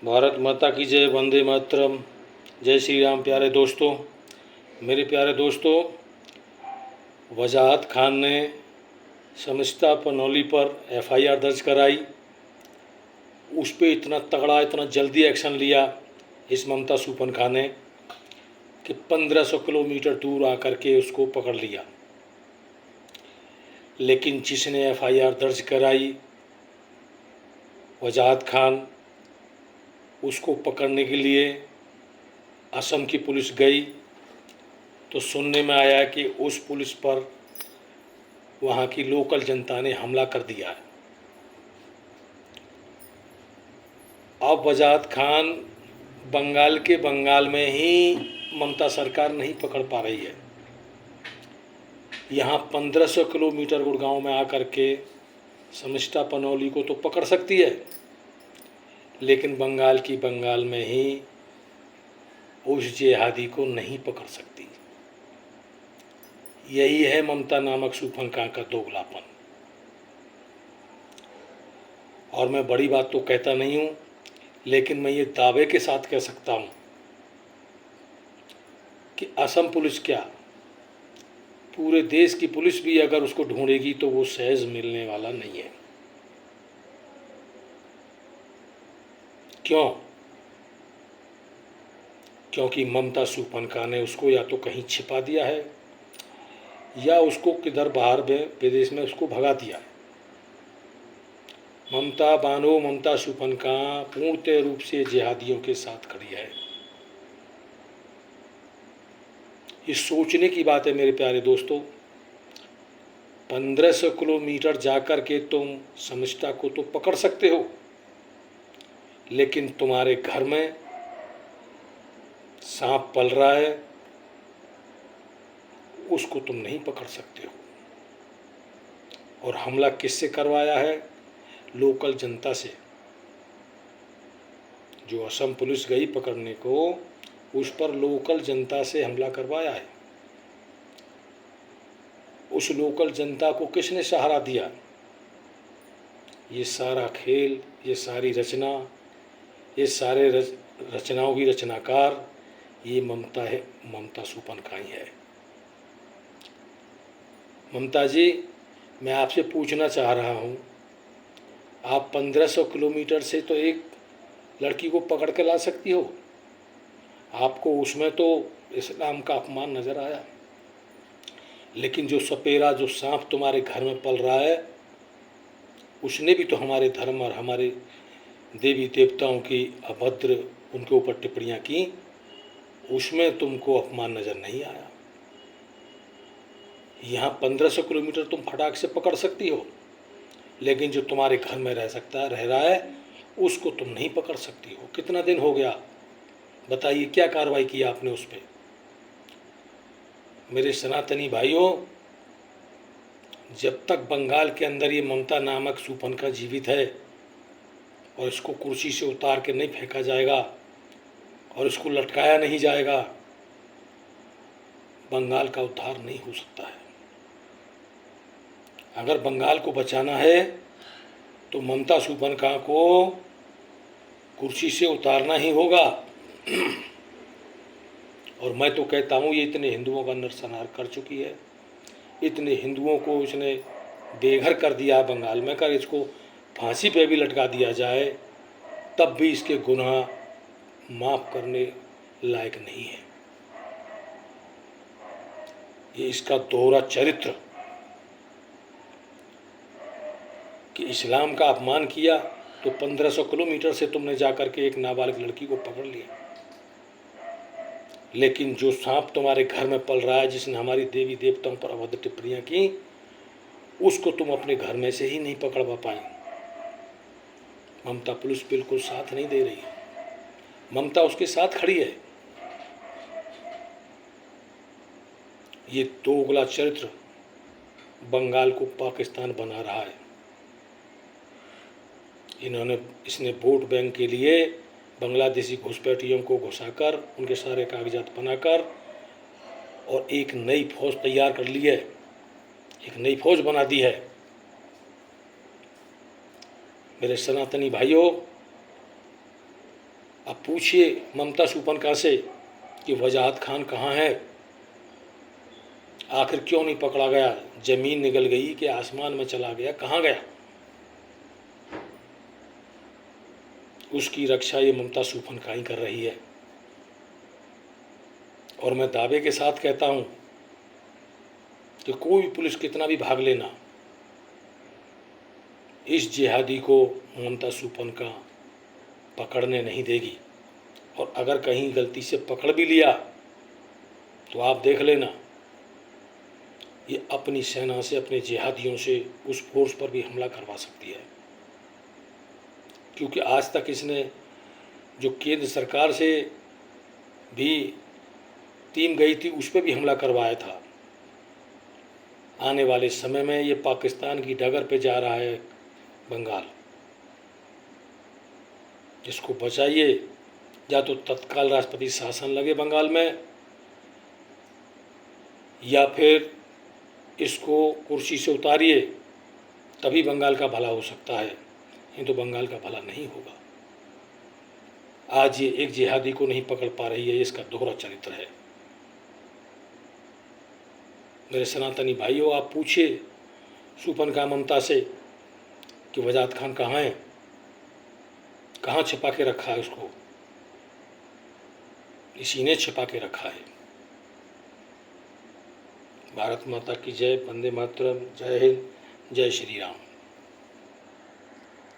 भारत माता की जय। वंदे मातरम। जय श्री राम। प्यारे दोस्तों, मेरे प्यारे दोस्तों, वजाहत खान ने शमिस्ता पनौली पर एफआईआर दर्ज कराई। उस पर इतना तगड़ा, इतना जल्दी एक्शन लिया इस ममता सुपनखा ने कि 1500 किलोमीटर दूर आकर के उसको पकड़ लिया। लेकिन जिसने एफआईआर दर्ज कराई, वजाहत खान, उसको पकड़ने के लिए असम की पुलिस गई तो सुनने में आया कि उस पुलिस पर वहाँ की लोकल जनता ने हमला कर दिया है। अब वजाहत खान बंगाल में ही ममता सरकार नहीं पकड़ पा रही है। यहाँ 1500 किलोमीटर गुड़गांव में आकर के शमिस्ता पनौली को तो पकड़ सकती है, लेकिन बंगाल में ही उस जिहादी को नहीं पकड़ सकती। यही है ममता नामक सुपनखा का दोगलापन। और मैं बड़ी बात तो कहता नहीं हूँ, लेकिन मैं ये दावे के साथ कह सकता हूँ कि असम पुलिस क्या, पूरे देश की पुलिस भी अगर उसको ढूंढेगी तो वो सहज मिलने वाला नहीं है। क्यों? क्योंकि ममता सुपनखा ने उसको या तो कहीं छिपा दिया है या उसको किधर बाहर विदेश में उसको भगा दिया है। ममता सुपनखा पूर्णतः रूप से जिहादियों के साथ खड़ी है। ये सोचने की बात है मेरे प्यारे दोस्तों। 1500 किलोमीटर जाकर के तुम शमिस्ता को तो पकड़ सकते हो, लेकिन तुम्हारे घर में सांप पल रहा है, उसको तुम नहीं पकड़ सकते हो। और हमला किससे करवाया है? लोकल जनता से। जो असम पुलिस गई पकड़ने को, उस पर लोकल जनता से हमला करवाया है। उस लोकल जनता को किसने सहारा दिया? ये सारा खेल, ये सारी रचना, ये सारे रचनाओं की रचनाकार ये ममता है, ममता सुपनखा ही है। ममता जी, मैं आपसे पूछना चाह रहा हूँ, आप 1500 किलोमीटर से तो एक लड़की को पकड़ के ला सकती हो। आपको उसमें तो इस्लाम का अपमान नज़र आया, लेकिन जो सपेरा, जो सांप तुम्हारे घर में पल रहा है, उसने भी तो हमारे धर्म और हमारे देवी देवताओं की अभद्र उनके ऊपर टिप्पणियाँ की। उसमें तुमको अपमान नज़र नहीं आया। यहाँ 1500 किलोमीटर तुम फटाक से पकड़ सकती हो, लेकिन जो तुम्हारे घर में रह रहा है, उसको तुम नहीं पकड़ सकती हो। कितना दिन हो गया, बताइए, क्या कार्रवाई की आपने उस पर? मेरे सनातनी भाइयों, जब तक बंगाल के अंदर ये ममता नामक सुपनखा जीवित है और इसको कुर्सी से उतार के नहीं फेंका जाएगा और इसको लटकाया नहीं जाएगा, बंगाल का उद्धार नहीं हो सकता है। अगर बंगाल को बचाना है तो ममता सुपनखा को कुर्सी से उतारना ही होगा। और मैं तो कहता हूँ, ये इतने हिंदुओं का नरसंहार कर चुकी है, इतने हिंदुओं को इसने बेघर कर दिया है बंगाल में। कर इसको फांसी पे भी लटका दिया जाए, तब भी इसके गुनाह माफ़ करने लायक नहीं है। ये इसका दोहरा चरित्र कि इस्लाम का अपमान किया तो 1500 किलोमीटर से तुमने जाकर के एक नाबालिग लड़की को पकड़ लिया, लेकिन जो सांप तुम्हारे घर में पल रहा है, जिसने हमारी देवी देवताओं पर अभद्र टिप्पणियाँ की, उसको तुम अपने घर में से ही नहीं पकड़ पाए। ममता पुलिस बिल्कुल साथ नहीं दे रही है, ममता उसके साथ खड़ी है। ये दोगला चरित्र बंगाल को पाकिस्तान बना रहा है। इसने वोट बैंक के लिए बांग्लादेशी घुसपैठियों को घुसाकर, उनके सारे कागजात बनाकर और एक नई फौज तैयार कर ली है, एक नई फौज बना दी है। मेरे सनातनी भाइयों, अब पूछिए ममता सुपनका से कि वजाहत खान कहाँ है, आखिर क्यों नहीं पकड़ा गया, ज़मीन निगल गई कि आसमान में चला गया, कहाँ गया। उसकी रक्षा ये ममता सुपनका ही कर रही है। और मैं दावे के साथ कहता हूँ कि कोई भी पुलिस कितना भी भाग लेना, इस जिहादी को ममता सुपनका पकड़ने नहीं देगी। और अगर कहीं गलती से पकड़ भी लिया तो आप देख लेना, ये अपनी सेना से, अपने जिहादियों से उस फोर्स पर भी हमला करवा सकती है। क्योंकि आज तक इसने जो केंद्र सरकार से भी टीम गई थी उस पर भी हमला करवाया था। आने वाले समय में ये पाकिस्तान की डगर पे जा रहा है बंगाल। इसको बचाइए, या तो तत्काल राष्ट्रपति शासन लगे बंगाल में, या फिर इसको कुर्सी से उतारिए, तभी बंगाल का भला हो सकता है, नहीं तो बंगाल का भला नहीं होगा। आज ये एक जिहादी को नहीं पकड़ पा रही है, ये इसका दोहरा चरित्र है। मेरे सनातनी भाइयों, आप पूछिए सुपनका ममता से कि वजाहत खान कहाँ है, कहाँ छिपा के रखा है उसको। इसी ने छिपा के रखा है। भारत माता की जय। वंदे मातरम। जय हिंद। जय श्री राम।